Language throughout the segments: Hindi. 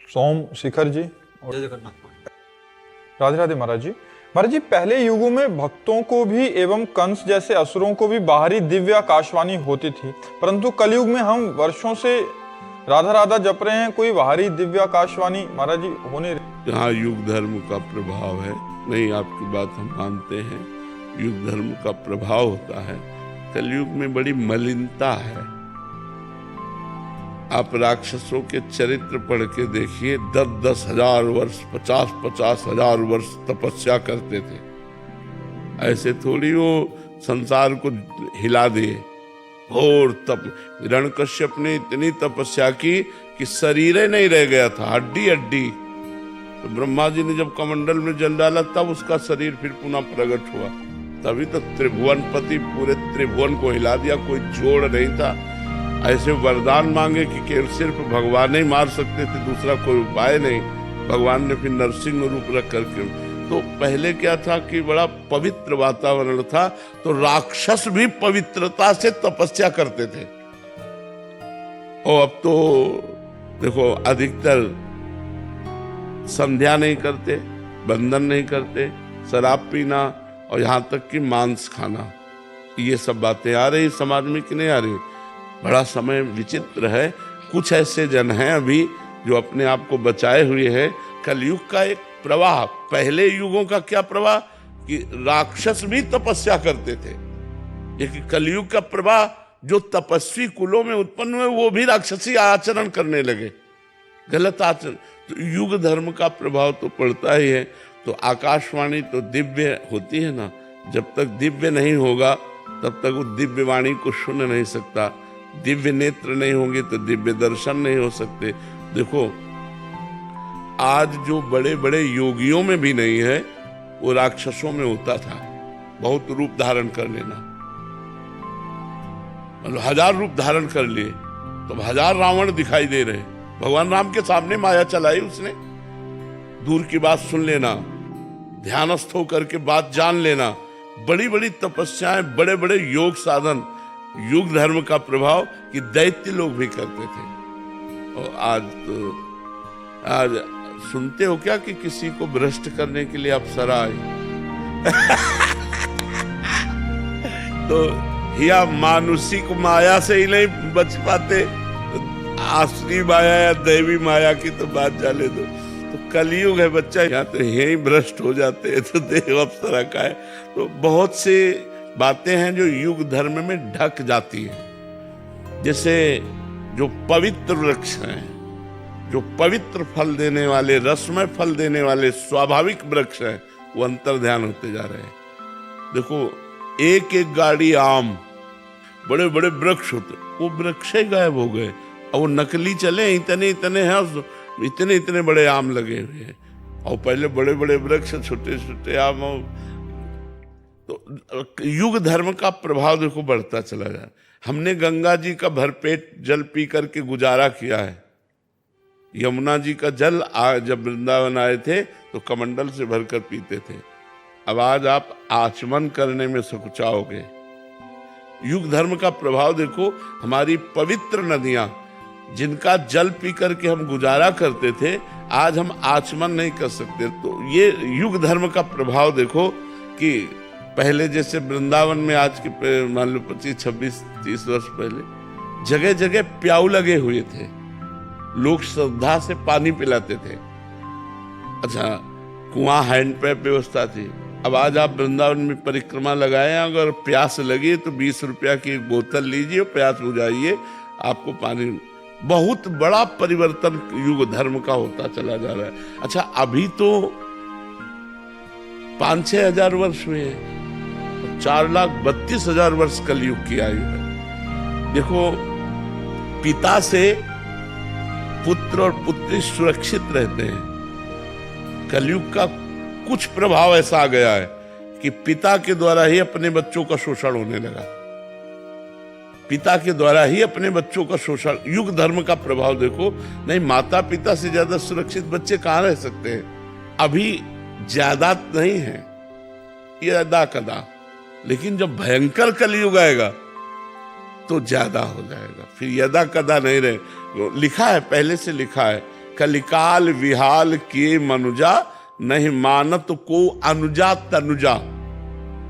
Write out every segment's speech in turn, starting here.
सोम शिखर जी और जय जगन्नाथ। राधे राधे महाराज जी। महाराज जी, पहले युगों में भक्तों को भी एवं कंस जैसे असुरों को भी बाहरी दिव्य आकाशवाणी होती थी, परंतु कलयुग में हम वर्षों से राधा राधा जप रहे हैं, कोई बाहरी दिव्य आकाशवाणी महाराज जी होने। यहाँ युग धर्म का प्रभाव है, नहीं आपकी बात हम मानते हैं, युग धर्म का प्रभाव होता है। कलयुग में बड़ी मलिनता है। आप राक्षसों के चरित्र पढ़ के देखिए, 10-10 हजार वर्ष, 50-50 हजार वर्ष तपस्या करते थे। ऐसे थोड़ी वो संसार को हिला दिए। और तप हिरण्यकश्यप ने इतनी तपस्या की कि शरीर ही नहीं रह गया था, हड्डी हड्डी। तो ब्रह्मा जी ने जब कमंडल में जल डाला तब उसका शरीर फिर पुनः प्रकट हुआ। तभी तो त्रिभुवनपति पूरे त्रिभुवन को हिला दिया, कोई जोड़ नहीं था। ऐसे वरदान मांगे कि सिर्फ भगवान ही मार सकते थे, दूसरा कोई उपाय नहीं। भगवान ने फिर नरसिंह रूप रख करके। तो पहले क्या था कि बड़ा पवित्र वातावरण था, तो राक्षस भी पवित्रता से तपस्या करते थे। और अब तो देखो, अधिकतर संध्या नहीं करते, बंधन नहीं करते, शराब पीना और यहाँ तक कि मांस खाना, ये सब बातें आ रही समाज में कि नहीं आ रही। बड़ा समय विचित्र है। कुछ ऐसे जन हैं अभी जो अपने आप को बचाए हुए हैं। कलयुग का एक प्रवाह, पहले युगों का क्या प्रवाह कि राक्षस भी तपस्या करते थे, लेकिन कलयुग का प्रवाह जो तपस्वी कुलों में उत्पन्न हुए वो भी राक्षसी आचरण करने लगे, गलत आचरण। तो युग धर्म का प्रभाव तो पड़ता ही है। तो आकाशवाणी तो दिव्य होती है ना, जब तक दिव्य नहीं होगा तब तक वो दिव्य वाणी को सुन नहीं सकता। दिव्य नेत्र नहीं होंगे तो दिव्य दर्शन नहीं हो सकते। देखो, आज जो बड़े बड़े योगियों में भी नहीं है वो राक्षसों में होता था। बहुत रूप धारण कर लेना, मतलब 1000 रूप धारण कर लिए तो 1000 रावण दिखाई दे रहे। भगवान राम के सामने माया चलाई उसने। दूर की बात सुन लेना, ध्यानस्थ होकर के बात जान लेना, बड़ी बड़ी तपस्याएं, बड़े बड़े योग साधन, युग धर्म का प्रभाव कि दैत्य लोग भी करते थे। और आज सुनते हो क्या कि किसी को भ्रष्ट करने के लिए अप्सरा आई। तो या मानुषिक माया से ही नहीं बच पाते, आसुरी माया या दैवी माया की तो बात जाने दो। तो कलयुग है बच्चा, यहाँ तो यही भ्रष्ट हो जाते हैं, तो देव अप्सरा का है। तो बहुत से बातें हैं जो युग धर्म में ढक जाती हैं। जैसे जो पवित्र वृक्ष हैं, जो पवित्र फल देने वाले, रसमय फल देने वाले स्वाभाविक वृक्ष हैं, वो अंतर्ध्यान होते जा रहे हैं। देखो, एक एक गाड़ी आम, बड़े बड़े वृक्ष होते, वो वृक्ष ही गायब हो गए। और वो नकली चले, इतने इतने हैं, इतने इतने बड़े आम लगे हुए हैं। और पहले बड़े बड़े वृक्ष, छोटे छोटे आम। तो युग धर्म का प्रभाव देखो बढ़ता चला जाए। हमने गंगा जी का भरपेट जल पी करके गुजारा किया है। यमुना जी का जल जब वृंदावन आए थे तो कमंडल से भरकर पीते थे। अब आज आप आचमन करने में सकुचाओगे। युग धर्म का प्रभाव देखो, हमारी पवित्र नदियां जिनका जल पी करके हम गुजारा करते थे, आज हम आचमन नहीं कर सकते। तो ये युग धर्म का प्रभाव देखो कि पहले जैसे वृंदावन में आज के मान लो 25-26-30 वर्ष पहले जगह जगह प्याऊ लगे हुए थे, लोग श्रद्धा से पानी पिलाते थे। अच्छा, कुआं हैंडपैप व्यवस्था थी। अब आज आप वृंदावन में परिक्रमा लगाए, अगर प्यास लगी तो 20 रुपया की एक बोतल लीजिए, प्यास बुझाइए, आपको पानी। बहुत बड़ा परिवर्तन युग धर्म का होता चला जा रहा है। अच्छा, अभी तो 5-6 हजार वर्ष हुए हैं, 4,32,000 वर्ष कलयुग की आयु है। देखो, पिता से पुत्र और पुत्री सुरक्षित रहते हैं। कलयुग का कुछ प्रभाव ऐसा आ गया है कि पिता के द्वारा ही अपने बच्चों का शोषण होने लगा। पिता के द्वारा ही अपने बच्चों का शोषण। युग धर्म का प्रभाव देखो। नहीं, माता पिता से ज्यादा सुरक्षित बच्चे कहां रह सकते हैं। अभी ज्यादा नहीं है, ये अदा कदा, लेकिन जब भयंकर कलयुग आएगा तो ज्यादा हो जाएगा। फिर यदा कदा नहीं रहे। लिखा है, पहले से लिखा है, कलिकाल विहाल किए मनुजा, नहीं मानत को अनुजा तनुजा।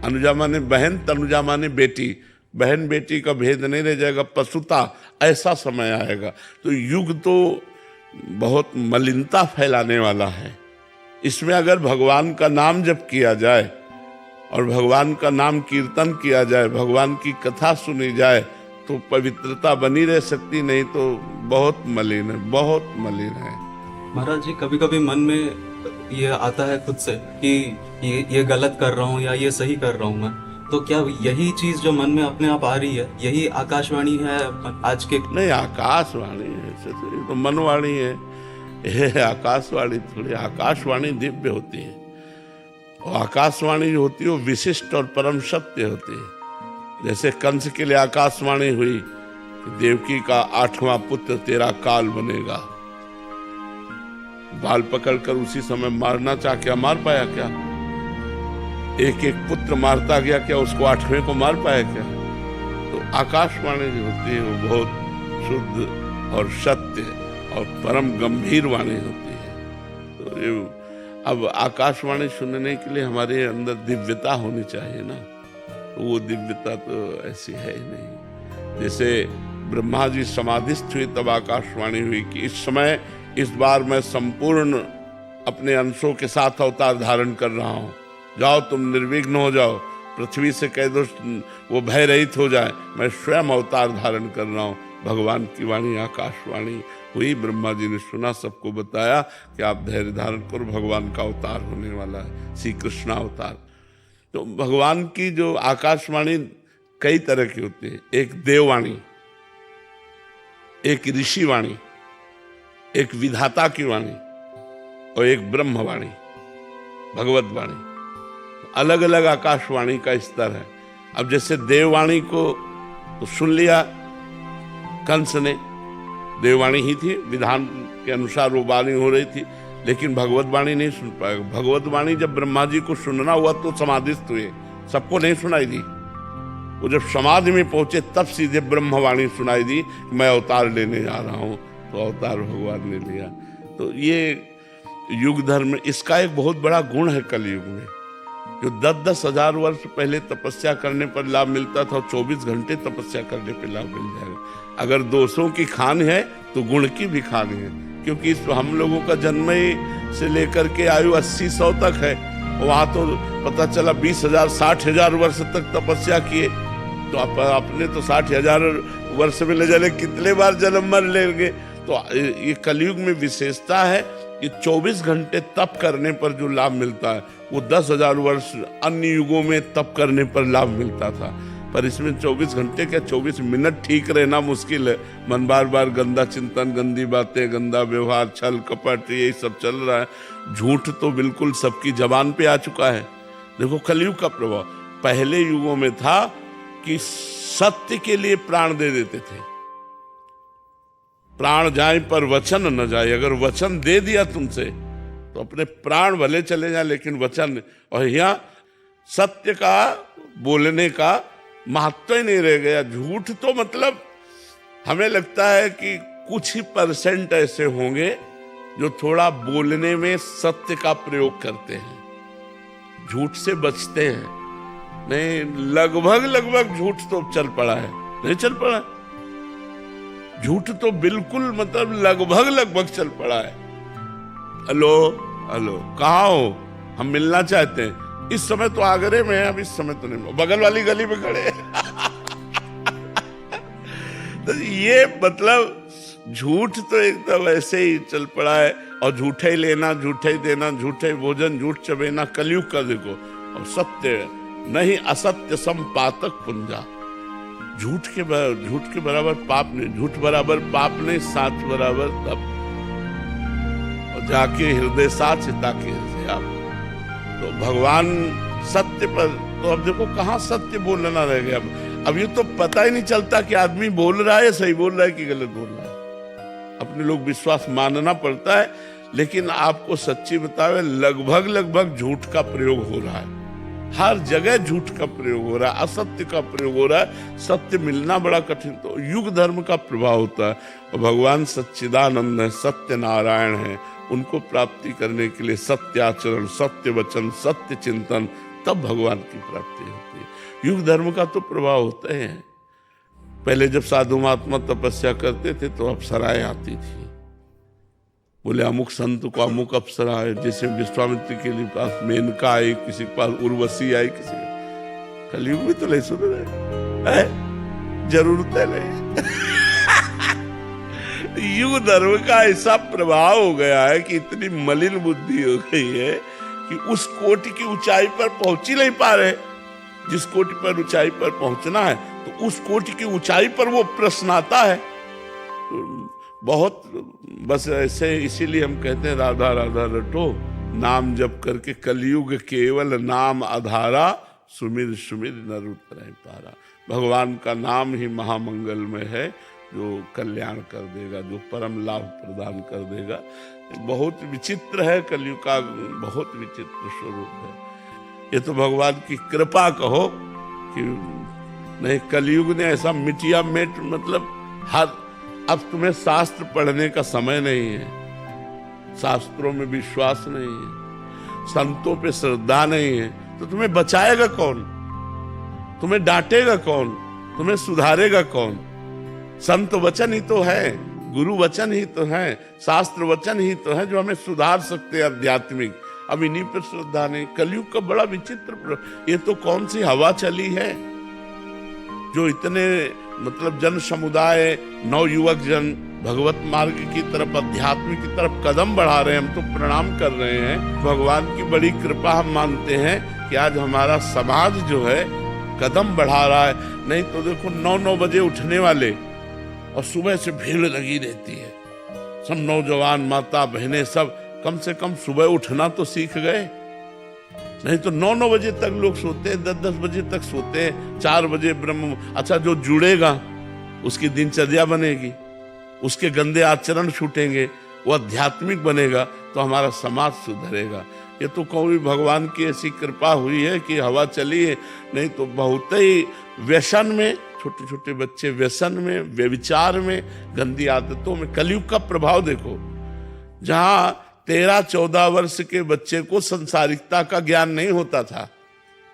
अनुजा माने बहन, तनुजा माने बेटी। बहन बेटी का भेद नहीं रह जाएगा, पशुता, ऐसा समय आएगा। तो युग तो बहुत मलिनता फैलाने वाला है। इसमें अगर भगवान का नाम जप किया जाए और भगवान का नाम कीर्तन किया जाए, भगवान की कथा सुनी जाए, तो पवित्रता बनी रह सकती, नहीं तो बहुत मलिन है, बहुत मलिन है। महाराज जी, कभी कभी मन में ये आता है खुद से कि ये गलत कर रहा हूँ या ये सही कर रहा हूँ मैं, तो क्या यही चीज जो मन में अपने आप आ रही है, यही आकाशवाणी है आज के? नहीं, आकाशवाणी है, ऐसे तो ये तो मनवाणी है। ये आकाशवाणी थोड़ी, आकाशवाणी दिव्य होती है। और आकाशवाणी जो होती है वो विशिष्ट और परम सत्य होती है। जैसे कंस के लिए आकाशवाणी हुई, देवकी का 8वां पुत्र तेरा काल बनेगा। बाल पकड़कर उसी समय मारना चाह क्या मार पाया क्या? एक एक पुत्र मारता गया, क्या उसको 8वें को मार पाया क्या? तो आकाशवाणी जो होती है वो बहुत शुद्ध और सत्य और परम गंभीर वाणी होती है। तो ये अब आकाशवाणी सुनने के लिए हमारे अंदर दिव्यता होनी चाहिए ना, तो वो दिव्यता तो ऐसी है ही नहीं। जैसे ब्रह्मा जी समाधिस्थ हुए तब आकाशवाणी हुई कि इस समय, इस बार मैं संपूर्ण अपने अंशों के साथ अवतार धारण कर रहा हूं, जाओ तुम निर्विघ्न हो जाओ, पृथ्वी से कह दो वो भय रहित हो जाए, मैं स्वयं अवतार धारण कर रहा हूं। भगवान की वाणी आकाशवाणी हुई, ब्रह्मा जी ने सुना, सबको बताया कि आप धैर्य धारण करो, भगवान का अवतार होने वाला है, श्री कृष्ण अवतार। तो भगवान की जो आकाशवाणी कई तरह की होती है। एक देववाणी, एक ऋषिवाणी, एक विधाता की वाणी और एक ब्रह्मवाणी, भगवत वाणी। अलग अलग आकाशवाणी का स्तर है। अब जैसे देववाणी को तो सुन लिया कंस ने, देववाणी ही थी, विधान के अनुसार वो वाणी हो रही थी, लेकिन भगवत वाणी नहीं सुन पाएगा। भगवत वाणी जब ब्रह्मा जी को सुनना हुआ तो समाधिस्थ हुए, सबको नहीं सुनाई दी। वो जब समाधि में पहुंचे तब सीधे ब्रह्मवाणी सुनाई दी, मैं अवतार लेने जा रहा हूं, तो अवतार भगवान ने लिया। तो ये युग धर्म, इसका एक बहुत बड़ा गुण है कलयुग में। जो 10-10 हजार वर्ष पहले तपस्या करने पर लाभ मिलता था, 24 घंटे तपस्या करने पर लाभ मिल जाएगा। अगर दोषों की खान है तो गुण की भी खान है, क्योंकि हम लोगों का जन्म से लेकर के आयु 80-100 तक है। वहां तो पता चला 20,000 60,000 वर्ष तक तपस्या किए, तो अपने तो 60,000 वर्ष में ले जाने कितने बार जन्म मर लेंगे। तो ये कलयुग में विशेषता है कि 24 घंटे तप करने पर जो लाभ मिलता है वो 10,000 वर्ष अन्य युगों में तप करने पर लाभ मिलता था। पर इसमें 24 घंटे क्या 24 मिनट ठीक रहना मुश्किल है। मन बार बार गंदा चिंतन, गंदी बातें, गंदा व्यवहार, छल कपट, यही सब चल रहा है। झूठ तो बिल्कुल सबकी जबान पे आ चुका है। देखो कलयुग का प्रभाव। पहले युगों में था कि सत्य के लिए प्राण दे देते थे। प्राण जाए पर वचन न जाए। अगर वचन दे दिया तुमसे तो अपने प्राण भले चले जाए, लेकिन वचन। और यहाँ सत्य का बोलने का महत्व ही नहीं रह गया। झूठ तो मतलब हमें लगता है कि कुछ ही % ऐसे होंगे जो थोड़ा बोलने में सत्य का प्रयोग करते हैं, झूठ से बचते हैं। नहीं, लगभग झूठ तो चल पड़ा है, नहीं चल पड़ा। झूठ तो बिल्कुल मतलब लगभग चल पड़ा है। हेलो कहाँ हो? हम मिलना चाहते हैं। इस समय तो आगरे में है, अब इस समय तो नहीं, बगल वाली गली में खड़े तो ये मतलब झूठ तो एकदम ऐसे ही चल पड़ा है। और झूठे ही लेना, झूठे ही देना, झूठे ही भोजन, झूठ चबेना, कलयुग का देखो। और सत्य नहीं असत्य संपातक पुंजा। झूठ के बराबर पाप नहीं, झूठ बराबर पाप नहीं, साच बराबर तप। और जाके हृदय साच ताकि हृदय आप। तो भगवान सत्य पर, तो अब देखो कहाँ सत्य बोलना रह गया। अब ये तो पता ही नहीं चलता कि आदमी बोल रहा है, सही बोल रहा है कि गलत बोल रहा है। अपने लोग विश्वास मानना पड़ता है, लेकिन आपको सच्ची बतावे लगभग झूठ का प्रयोग हो रहा है। हर जगह झूठ का प्रयोग हो रहा है, असत्य का प्रयोग हो रहा है, सत्य मिलना बड़ा कठिन। तो युग धर्म का प्रभाव होता है। और भगवान सच्चिदानंद है, सत्य नारायण है, उनको प्राप्ति करने के लिए सत्य आचरण, सत्य वचन, सत्य चिंतन, तब भगवान की प्राप्ति होती है। युग धर्म का तो प्रभाव होता है। पहले जब साधु महात्मा तपस्या करते थे तो अप्सराएं आती थी, बोले अमुक संत को अमुक अप्सरा है। जैसे विश्वामित्र के लिए पास मेनका आई, किसी के पास उर्वशी आई, किसी के कलयुग में तो नहीं सुन रहे, जरूरत है नहीं। युग धर्म का ऐसा प्रभाव हो गया है कि इतनी मलिन बुद्धि हो गई है कि उस कोटि की ऊंचाई पर पहुंच ही नहीं पा रहे। जिस कोटि पर ऊंचाई पर पहुंचना है तो उस कोटि की ऊंचाई पर वो प्रश्न आता है। बहुत बस ऐसे, इसीलिए हम कहते हैं राधा राधा रटो, नाम जप करके कलयुग केवल नाम आधारा, सुमिर सुमिर नर उतरै पारा। भगवान का नाम ही महामंगलमय है, जो कल्याण कर देगा, जो परम लाभ प्रदान कर देगा। बहुत विचित्र है कलयुग का, बहुत विचित्र स्वरूप है। ये तो भगवान की कृपा कहो कि नहीं, कलयुग ने ऐसा मिटिया मेट, मतलब हर, अब तुम्हें शास्त्र पढ़ने का समय नहीं है, शास्त्रों में विश्वास नहीं है, संतों पे श्रद्धा नहीं है, तो तुम्हें बचाएगा कौन? तुम्हें डांटेगा कौन? तुम्हें सुधारेगा कौन? संत वचन ही तो है, गुरु वचन ही तो है, शास्त्र वचन ही तो है जो हमें सुधार सकते हैं आध्यात्मिक। अब इन्हीं पर श्रद्धा नहीं। कलयुग का बड़ा विचित्र, ये तो कौन सी हवा चली है जो इतने मतलब जन समुदाय, नवयुवक जन भगवत मार्ग की तरफ, अध्यात्म की तरफ कदम बढ़ा रहे हैं। हम तो प्रणाम कर रहे हैं, भगवान की बड़ी कृपा हम मानते हैं कि आज हमारा समाज जो है कदम बढ़ा रहा है। नहीं तो देखो 9-9 बजे उठने वाले और सुबह से भीड़ लगी रहती है, सब नौजवान माता बहनें सब कम से कम सुबह उठना तो सीख गए। नहीं तो 9-9 बजे तक लोग सोते हैं, 10-10 बजे तक सोते हैं, 4 बजे ब्रह्म। अच्छा, जो जुड़ेगा उसकी दिनचर्या बनेगी, उसके गंदे आचरण छूटेंगे, वो आध्यात्मिक बनेगा, तो हमारा समाज सुधरेगा। ये तो कोई भगवान की ऐसी कृपा हुई है कि हवा चली है। नहीं तो बहुत ही व्यसन में, छोटे छोटे बच्चे व्यसन में, व्यभिचार में, गंदी आदतों में। कलयुग का प्रभाव देखो, जहां 13-14 वर्ष के बच्चे को संसारिकता का ज्ञान नहीं होता था,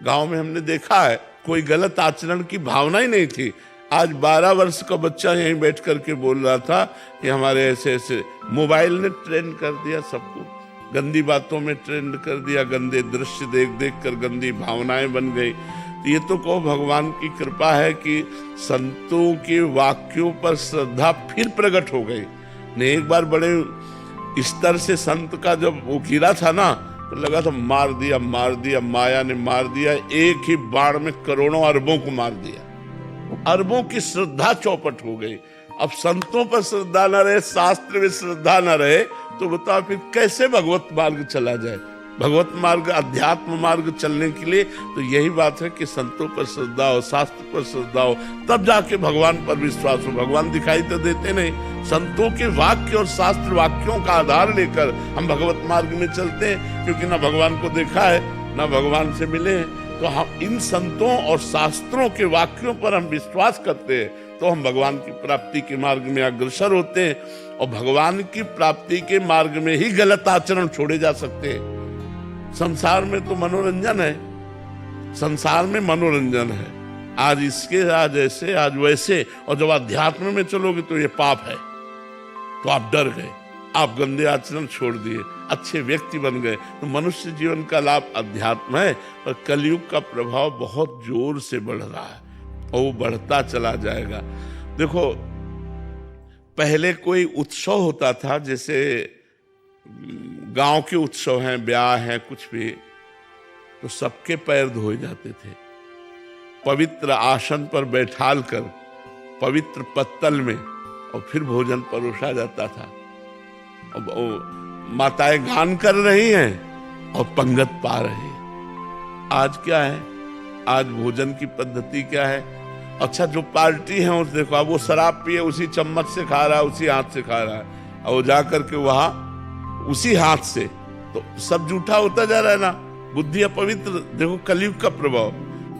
गांव में हमने देखा है, कोई गलत आचरण की भावना ही नहीं थी। आज 12 वर्ष का बच्चा यहीं बैठ करके बोल रहा था कि हमारे ऐसे ऐसे, मोबाइल ने ट्रेंड कर दिया सबको, गंदी बातों में ट्रेंड कर दिया, गंदे दृश्य देख देख कर गंदी भावनाएं बन गई। तो ये तो कहो भगवान की कृपा है कि संतों के वाक्यों पर श्रद्धा फिर प्रकट हो गई। ने एक बार बड़े स्तर से संत का जब वो गिरा था ना, तो लगा था मार दिया, माया ने मार दिया, एक ही बाण में करोड़ों अरबों को मार दिया। अरबों की श्रद्धा चौपट हो गई। अब संतों पर श्रद्धा न रहे, शास्त्र में श्रद्धा न रहे, तो बताओ फिर कैसे भगवत मार्ग चला जाए? भगवत मार्ग, अध्यात्म मार्ग चलने के लिए तो यही बात है कि संतों पर श्रद्धा हो, शास्त्र पर श्रद्धा हो, तब जाके भगवान पर विश्वास हो। भगवान दिखाई तो देते नहीं। संतों के वाक्य और शास्त्र वाक्यों का आधार लेकर हम भगवत मार्ग में चलते हैं, क्योंकि ना भगवान को देखा है, ना भगवान से मिले हैं। तो हम इन संतों और शास्त्रों के वाक्यों पर हम विश्वास करते हैं, तो हम भगवान की प्राप्ति के मार्ग में अग्रसर होते हैं। और भगवान की प्राप्ति के मार्ग में ही गलत आचरण छोड़े जा सकते हैं। संसार में तो मनोरंजन है, संसार में मनोरंजन है, आज इसके, आज ऐसे, आज वैसे, और जब अध्यात्म में चलोगे तो ये पाप है, तो आप डर गए, आप गंदे आचरण छोड़ दिए, अच्छे व्यक्ति बन गए। तो मनुष्य जीवन का लाभ अध्यात्म है, पर कलयुग का प्रभाव बहुत जोर से बढ़ रहा है और वो बढ़ता चला जाएगा। देखो, पहले कोई उत्सव होता था, जैसे गांव के उत्सव हैं, ब्याह हैं, कुछ भी, तो सबके पैर धोए जाते थे, पवित्र आसन पर बैठाल कर, पवित्र पत्तल में, और फिर भोजन परोसा जाता था। और माताएं गान कर रही हैं और पंगत पा रही हैं। आज क्या है? आज भोजन की पद्धति क्या है? अच्छा, जो पार्टी है उस देखो, अब वो शराब पिए उसी चम्मच से खा रहा है, उसी हाथ से खा रहा है, और वो जा करके वहां उसी हाथ से, तो सब जूठा होता जा रहा है ना। बुद्धि अपवित्र, देखो कलयुग का प्रभाव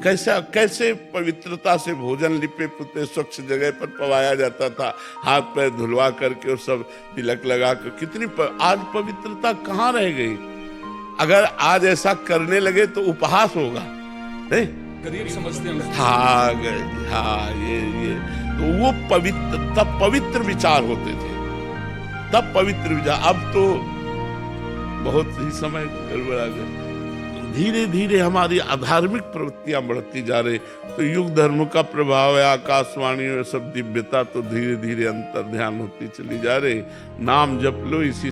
कैसे पवित्रता से भोजन लिपे पुते स्वच्छ जगह पर पवाया जाता था, हाथ पैर धुलवा करके और सब तिलक लगा कर, आज पवित्रता कहाँ रह गई। अगर आज ऐसा करने लगे तो उपहास होगा, नहीं गरीब समझते हैं। हाँ ये तो वो पवित्र, तब पवित्र विचार होते थे, तब पवित्र विचार। अब तो बहुत ही समय गड़बड़ा गया। धीरे धीरे हमारी अधार्मिक प्रवृत्तियां बढ़ती जा रही, तो युग धर्म का प्रभाव है, आकाशवाणी और सब दिव्यता तो धीरे धीरे अंतर ध्यान होती चली जा रही। नाम जप लो इसी